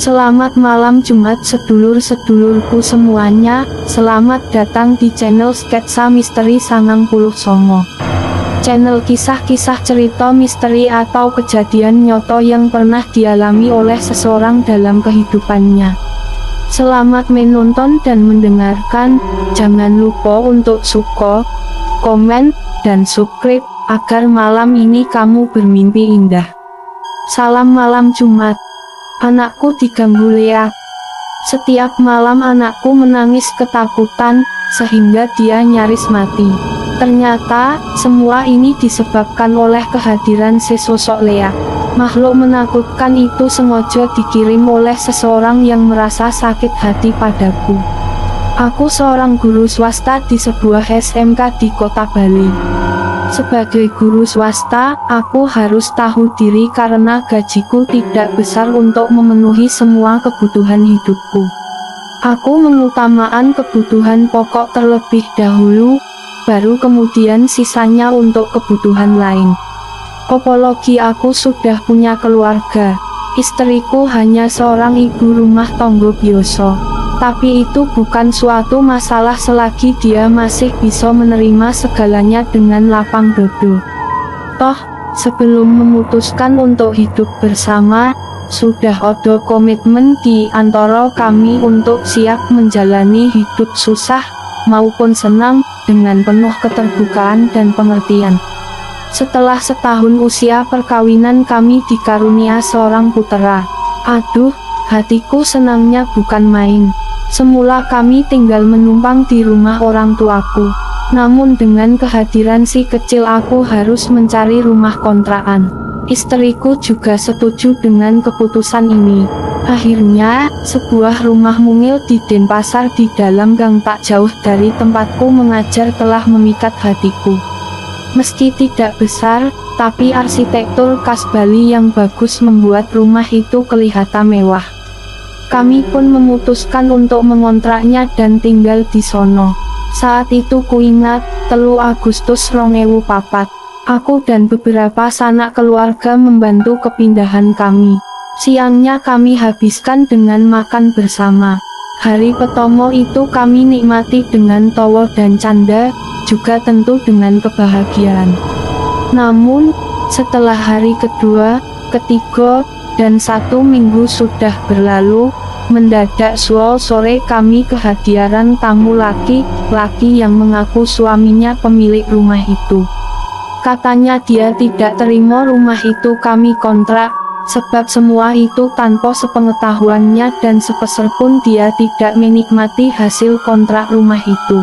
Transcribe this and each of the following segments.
Selamat malam Jumat sedulur-sedulurku semuanya, selamat datang di channel Sketsa Misteri 99. Channel kisah-kisah cerita misteri atau kejadian nyata yang pernah dialami oleh seseorang dalam kehidupannya. Selamat menonton dan mendengarkan, jangan lupa untuk suka, komen, dan subscribe, agar malam ini kamu bermimpi indah. Salam malam Jumat. Anakku diganggu Lea. Setiap malam anakku menangis ketakutan, sehingga dia nyaris mati. Ternyata, semua ini disebabkan oleh kehadiran sesosok Lea. Makhluk menakutkan itu sengaja dikirim oleh seseorang yang merasa sakit hati padaku. Aku seorang guru swasta di sebuah SMK di kota Bali. Sebagai guru swasta, aku harus tahu diri karena gajiku tidak besar untuk memenuhi semua kebutuhan hidupku. Aku mengutamakan kebutuhan pokok terlebih dahulu, baru kemudian sisanya untuk kebutuhan lain. Apalagi aku sudah punya keluarga, istriku hanya seorang ibu rumah tangga biasa. Tapi itu bukan suatu masalah selagi dia masih bisa menerima segalanya dengan lapang dada. Toh, sebelum memutuskan untuk hidup bersama, sudah ada komitmen di antara kami untuk siap menjalani hidup susah maupun senang dengan penuh keterbukaan dan pengertian. Setelah setahun usia perkawinan kami dikarunia seorang putera. Aduh, hatiku senangnya bukan main. Semula kami tinggal menumpang di rumah orang tuaku. Namun dengan kehadiran si kecil aku harus mencari rumah kontrakan. Istriku juga setuju dengan keputusan ini. Akhirnya, sebuah rumah mungil di Denpasar di dalam gang tak jauh dari tempatku mengajar telah memikat hatiku. Meski tidak besar, tapi arsitektur khas Bali yang bagus membuat rumah itu kelihatan mewah. Kami pun memutuskan untuk mengontraknya dan tinggal di sono. Saat itu kuingat, 3 Agustus 2004. Aku dan beberapa sanak keluarga membantu kepindahan kami. Siangnya kami habiskan dengan makan bersama. Hari pertama itu kami nikmati dengan tawa dan canda, juga tentu dengan kebahagiaan. Namun, setelah hari kedua, ketiga, dan 1 minggu sudah berlalu, mendadak sore kami kehadiran tamu laki-laki yang mengaku suaminya pemilik rumah itu. Katanya dia tidak terima rumah itu kami kontrak, sebab semua itu tanpa sepengetahuannya dan sepeser pun dia tidak menikmati hasil kontrak rumah itu.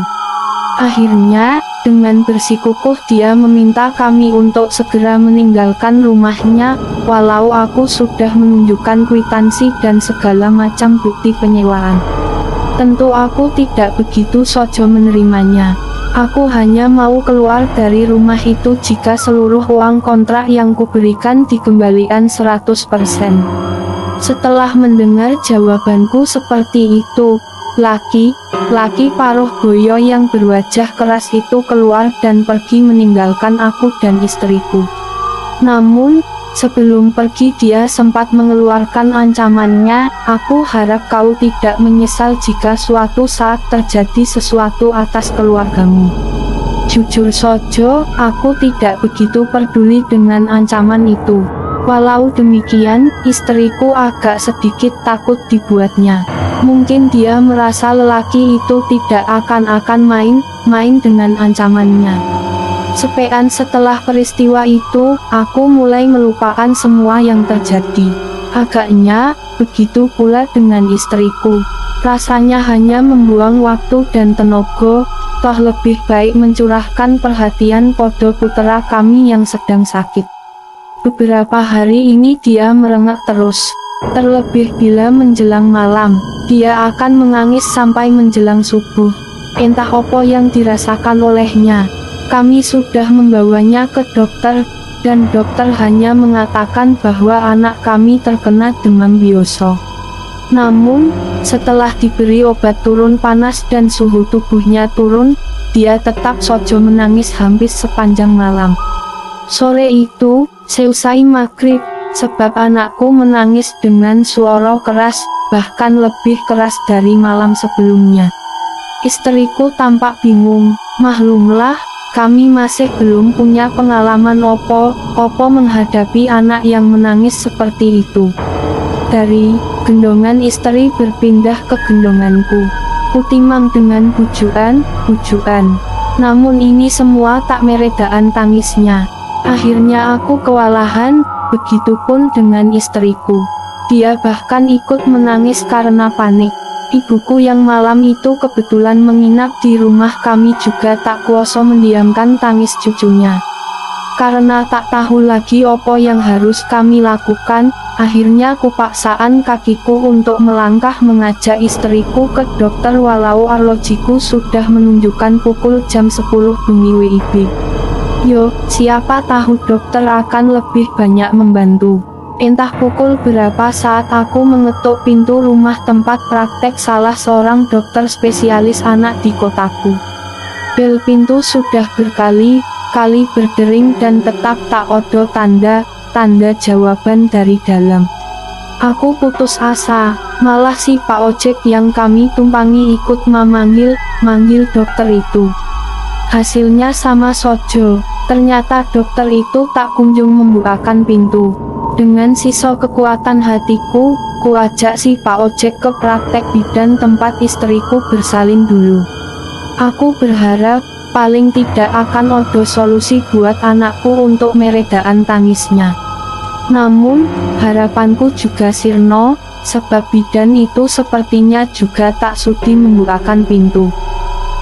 Akhirnya, dengan bersikukuh dia meminta kami untuk segera meninggalkan rumahnya, walau aku sudah menunjukkan kwitansi dan segala macam bukti penyewaan. Tentu aku tidak begitu saja menerimanya. Aku hanya mau keluar dari rumah itu jika seluruh uang kontrak yang kuberikan dikembalikan 100%. Setelah mendengar jawabanku seperti itu, laki-laki paruh boyo yang berwajah keras itu keluar dan pergi meninggalkan aku dan istriku. Namun, sebelum pergi dia sempat mengeluarkan ancamannya, aku harap kau tidak menyesal jika suatu saat terjadi sesuatu atas keluargamu. Jujur saja, aku tidak begitu peduli dengan ancaman itu. Walau demikian, istriku agak sedikit takut dibuatnya. Mungkin dia merasa lelaki itu tidak akan main dengan ancamannya. Sepekan setelah peristiwa itu, aku mulai melupakan semua yang terjadi. Agaknya, begitu pula dengan istriku. Rasanya hanya membuang waktu dan tenaga, toh lebih baik mencurahkan perhatian pada putera kami yang sedang sakit. Beberapa hari ini dia merengek terus. Terlebih bila menjelang malam, dia akan menangis sampai menjelang subuh. Entah apa yang dirasakan olehnya. Kami sudah membawanya ke dokter, dan dokter hanya mengatakan bahwa anak kami terkena demam biasa. Namun, setelah diberi obat turun panas dan suhu tubuhnya turun, dia tetap saja menangis hampir sepanjang malam. Sore itu, seusai maghrib, sebab anakku menangis dengan suara keras, bahkan lebih keras dari malam sebelumnya. Istriku tampak bingung. Maklumlah, kami masih belum punya pengalaman opo menghadapi anak yang menangis seperti itu. Dari gendongan istri berpindah ke gendonganku. Kutimang dengan bujukan. Namun ini semua tak meredaan tangisnya. Akhirnya aku kewalahan, begitupun dengan istriku. Dia bahkan ikut menangis karena panik. Ibuku yang malam itu kebetulan menginap di rumah kami juga tak kuasa mendiamkan tangis cucunya. Karena tak tahu lagi apa yang harus kami lakukan, akhirnya kupaksaan kakiku untuk melangkah mengajak istriku ke dokter walau arlojiku sudah menunjukkan pukul jam 10 bengi WIB. Yo, siapa tahu dokter akan lebih banyak membantu. Entah pukul berapa saat aku mengetuk pintu rumah tempat praktek salah seorang dokter spesialis anak di kotaku. Bel pintu sudah berkali-kali berdering dan tetap tak ada tanda jawaban dari dalam. Aku putus asa, malah si Pak Ojek yang kami tumpangi ikut memanggil dokter itu. Hasilnya sama sojo, ternyata dokter itu tak kunjung membukakan pintu. Dengan sisa kekuatan hatiku, kuajak si Pak Ojek ke praktek bidan tempat istriku bersalin dulu. Aku berharap, paling tidak akan ada solusi buat anakku untuk meredaan tangisnya. Namun, harapanku juga sirna, sebab bidan itu sepertinya juga tak sudi membukakan pintu.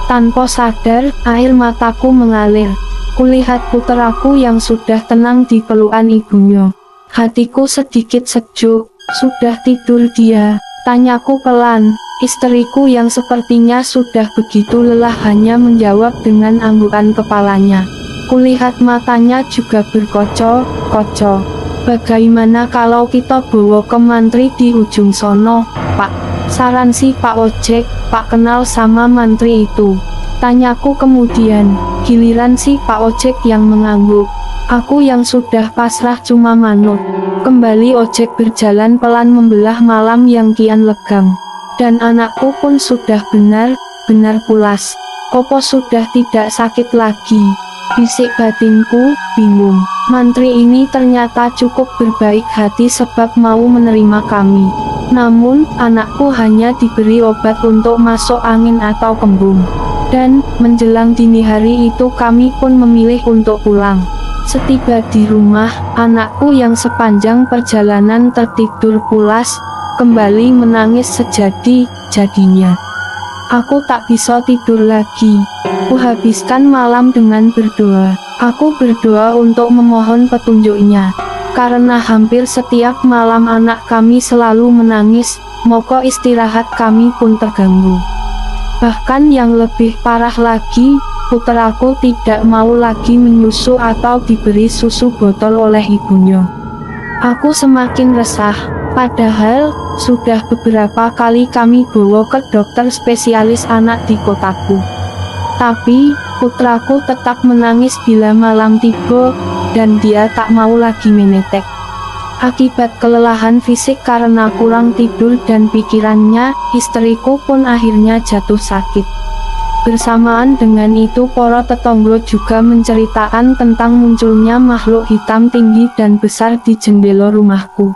Tanpa sadar, air mataku mengalir. Kulihat puteraku yang sudah tenang di pelukan ibunya. Hatiku sedikit sejuk. Sudah tidur dia? Tanyaku pelan. Istriku yang sepertinya sudah begitu lelah hanya menjawab dengan anggukan kepalanya. Kulihat matanya juga berkoco-koco. Bagaimana kalau kita bawa ke mantri di ujung sono, Pak? Saran si Pak Ojek. Pak kenal sama mantri itu. Tanyaku kemudian. Giliran si Pak Ojek yang mengangguk. Aku yang sudah pasrah cuma manut. Kembali ojek berjalan pelan membelah malam yang kian legam. Dan anakku pun sudah benar-benar pulas. Opo sudah tidak sakit lagi? Bisik batinku, bingung. Mantri ini ternyata cukup berbaik hati sebab mau menerima kami. Namun, anakku hanya diberi obat untuk masuk angin atau kembung. Dan, menjelang dini hari itu kami pun memilih untuk pulang. Setiba di rumah, anakku yang sepanjang perjalanan tertidur pulas, kembali menangis sejadi-jadinya. Aku tak bisa tidur lagi. Kuhabiskan malam dengan berdoa. Aku berdoa untuk memohon petunjuknya. Karena hampir setiap malam anak kami selalu menangis, maka istirahat kami pun terganggu. Bahkan yang lebih parah lagi, puteraku tidak mau lagi menyusu atau diberi susu botol oleh ibunya. Aku semakin resah, padahal sudah beberapa kali kami bawa ke dokter spesialis anak di kotaku. Tapi, putraku tetap menangis bila malam tiba, dan dia tak mau lagi menetek. Akibat kelelahan fisik karena kurang tidur dan pikirannya, istriku pun akhirnya jatuh sakit. Bersamaan dengan itu para tetangga juga menceritakan tentang munculnya makhluk hitam tinggi dan besar di jendela rumahku.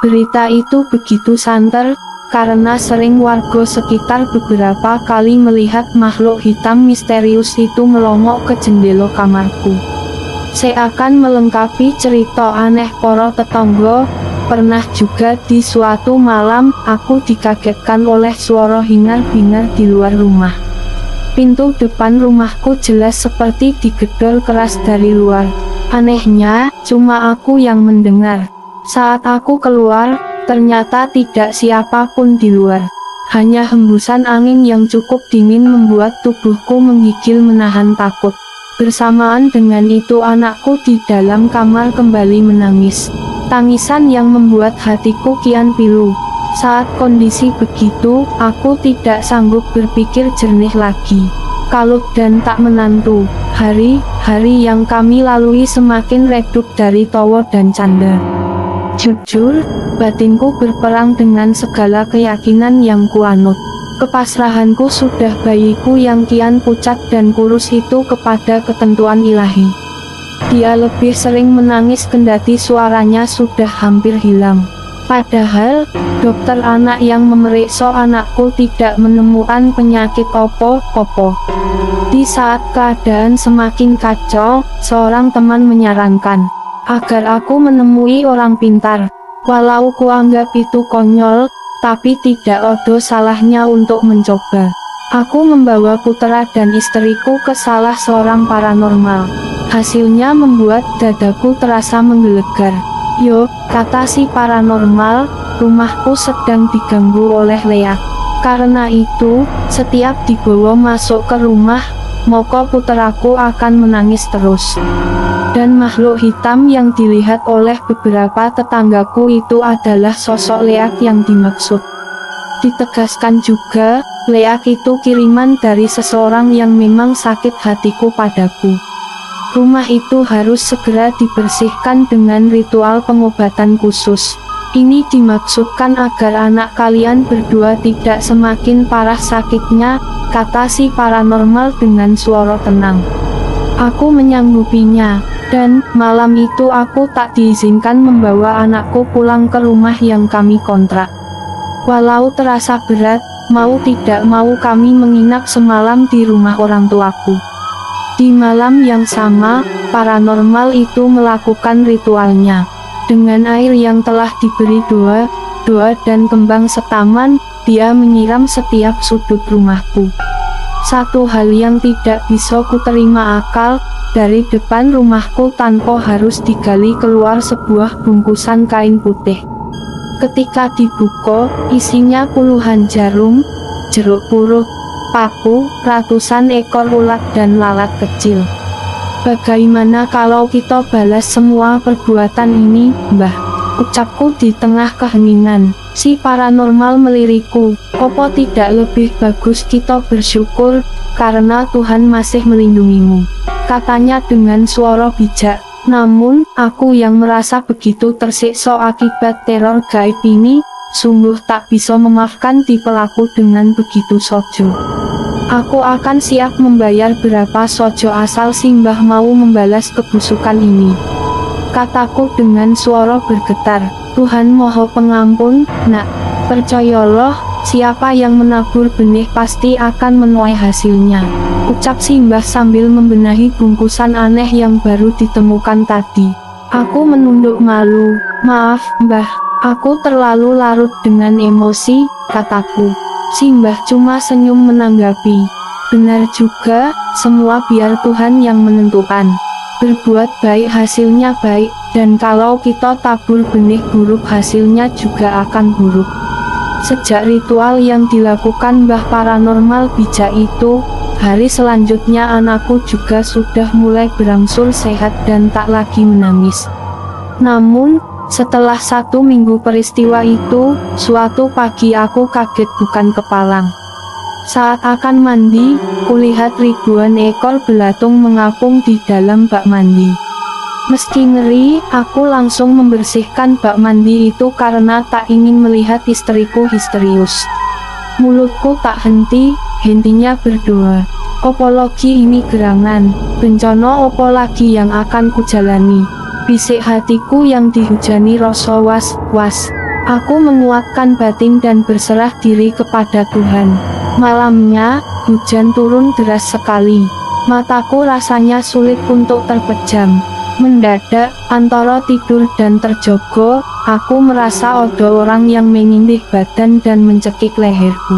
Berita itu begitu santer, karena sering warga sekitar beberapa kali melihat makhluk hitam misterius itu melongok ke jendela kamarku. Seakan melengkapi cerita aneh para tetangga, pernah juga di suatu malam, aku dikagetkan oleh suara hingar-bingar di luar rumah. Pintu depan rumahku jelas seperti digedor keras dari luar. Anehnya, cuma aku yang mendengar. Saat aku keluar, ternyata tidak siapapun di luar. Hanya hembusan angin yang cukup dingin membuat tubuhku menggigil menahan takut. Bersamaan dengan itu anakku di dalam kamar kembali menangis. Tangisan yang membuat hatiku kian pilu. Saat kondisi begitu, aku tidak sanggup berpikir jernih lagi. Kalut dan tak menantu, hari-hari yang kami lalui semakin redup dari tawa dan canda. Jujur, batinku berperang dengan segala keyakinan yang kuanut. Kepasrahanku sudah bayiku yang kian pucat dan kurus itu kepada ketentuan ilahi. Dia lebih sering menangis kendati suaranya sudah hampir hilang. Padahal, dokter anak yang memeriksa anakku tidak menemukan penyakit opo-opo. Di saat keadaan semakin kacau, seorang teman menyarankan agar aku menemui orang pintar. Walau kuanggap itu konyol, tapi tidak ada salahnya untuk mencoba. Aku membawa putra dan istriku ke salah seorang paranormal. Hasilnya membuat dadaku terasa menggelegar. "Yo," kata si paranormal, "rumahku sedang diganggu oleh leak. Karena itu, setiap dibawa masuk ke rumah, maka putraku akan menangis terus." Dan makhluk hitam yang dilihat oleh beberapa tetanggaku itu adalah sosok leak yang dimaksud. Ditegaskan juga, leak itu kiriman dari seseorang yang memang sakit hatiku padaku. Rumah itu harus segera dibersihkan dengan ritual pengobatan khusus. Ini dimaksudkan agar anak kalian berdua tidak semakin parah sakitnya, kata si paranormal dengan suara tenang. Aku menyanggupinya, dan malam itu aku tak diizinkan membawa anakku pulang ke rumah yang kami kontrak. Walau terasa berat, mau tidak mau kami menginap semalam di rumah orang tuaku. Di malam yang sama, paranormal itu melakukan ritualnya. Dengan air yang telah diberi doa dan kembang setaman, dia menyiram setiap sudut rumahku. Satu hal yang tidak bisa kuterima akal, dari depan rumahku tanpa harus digali keluar sebuah bungkusan kain putih. Ketika dibuka, isinya puluhan jarum, jeruk purut, paku, ratusan ekor ulat dan lalat kecil. "Bagaimana kalau kita balas semua perbuatan ini, Mbah?" ucapku di tengah keheningan. Si paranormal melirikku, "Apa tidak lebih bagus kita bersyukur, karena Tuhan masih melindungimu," katanya dengan suara bijak. Namun, aku yang merasa begitu tersiksa akibat teror gaib ini, sungguh tak bisa memaafkan si pelaku dengan begitu saja. "Aku akan siap membayar berapa saja asal si Mbah mau membalas kebusukan ini," kataku dengan suara bergetar. "Tuhan Maha Pengampun, Nak. Percayalah, siapa yang menabur benih pasti akan menuai hasilnya," ucap si Mbah sambil membenahi bungkusan aneh yang baru ditemukan tadi. Aku menunduk malu. "Maaf, Mbah, aku terlalu larut dengan emosi," kataku. Si Mbah cuma senyum menanggapi. "Benar juga, semua biar Tuhan yang menentukan. Berbuat baik hasilnya baik, dan kalau kita tabur benih buruk hasilnya juga akan buruk." Sejak ritual yang dilakukan Mbah paranormal bijak itu, hari selanjutnya anakku juga sudah mulai berangsur sehat dan tak lagi menangis. Namun, setelah 1 minggu peristiwa itu, suatu pagi aku kaget bukan kepalang. Saat akan mandi, kulihat ribuan ekor belatung mengapung di dalam bak mandi. Meski ngeri, aku langsung membersihkan bak mandi itu karena tak ingin melihat istriku histerius. Mulutku tak hentinya berdoa. "Opo lagi ini gerangan, bencana opo lagi yang akan kujalani?" Bisik hatiku yang dihujani rasa was-was. Aku menguatkan batin dan berserah diri kepada Tuhan. Malamnya, hujan turun deras sekali. Mataku rasanya sulit untuk terpejam. Mendadak, antara tidur dan terjogo, aku merasa ada orang yang mengintih badan dan mencekik leherku.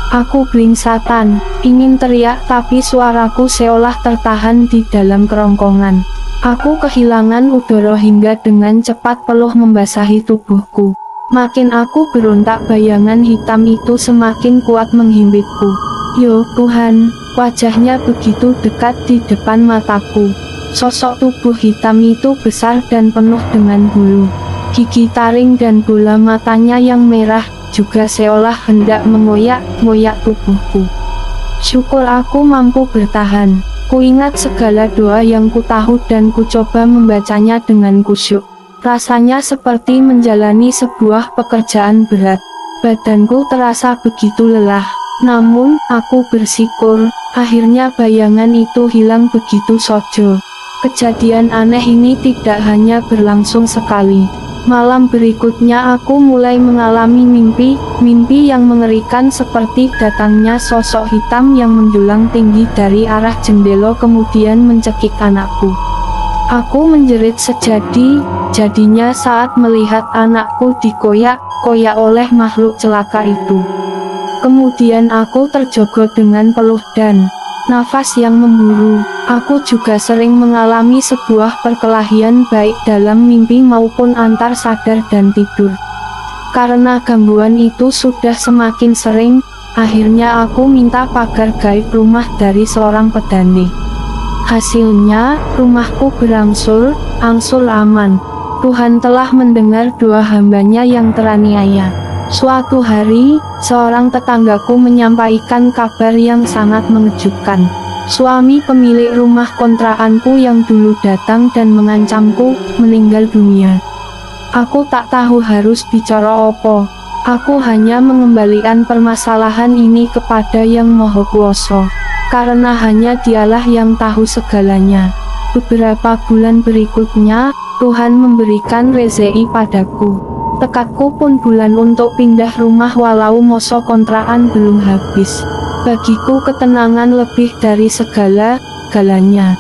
Aku blingsatan, ingin teriak tapi suaraku seolah tertahan di dalam kerongkongan. Aku kehilangan udara hingga dengan cepat peluh membasahi tubuhku. Makin aku berontak, bayangan hitam itu semakin kuat menghimpitku. "Yo Tuhan," wajahnya begitu dekat di depan mataku. Sosok tubuh hitam itu besar dan penuh dengan bulu. Gigi taring dan bola matanya yang merah juga seolah hendak mengoyak-ngoyak tubuhku. Syukur aku mampu bertahan. Kuingat segala doa yang ku tahu dan ku coba membacanya dengan khusyuk. Rasanya seperti menjalani sebuah pekerjaan berat. Badanku terasa begitu lelah. Namun, aku bersyukur, akhirnya bayangan itu hilang begitu saja. Kejadian aneh ini tidak hanya berlangsung sekali. Malam berikutnya aku mulai mengalami mimpi yang mengerikan seperti datangnya sosok hitam yang menjulang tinggi dari arah jendela kemudian mencekik anakku. Aku menjerit sejadi-jadinya saat melihat anakku dikoyak-koyak oleh makhluk celaka itu. Kemudian aku terjogol dengan peluh dan nafas yang memburu. Aku juga sering mengalami sebuah perkelahian baik dalam mimpi maupun antar sadar dan tidur. Karena gangguan itu sudah semakin sering, akhirnya aku minta pagar gaib rumah dari seorang pedani. Hasilnya, rumahku berangsur-angsur aman. Tuhan telah mendengar doa hambanya yang teraniaya. Suatu hari, seorang tetanggaku menyampaikan kabar yang sangat mengejutkan. Suami pemilik rumah kontrakanku yang dulu datang dan mengancamku, meninggal dunia. Aku tak tahu harus bicara apa. Aku hanya mengembalikan permasalahan ini kepada Yang Maha Kuasa. Karena hanya Dialah yang tahu segalanya. Beberapa bulan berikutnya, Tuhan memberikan rezeki padaku. Tekadku pun bulan untuk pindah rumah walau masa kontrakan belum habis. Bagiku ketenangan lebih dari segala-galanya.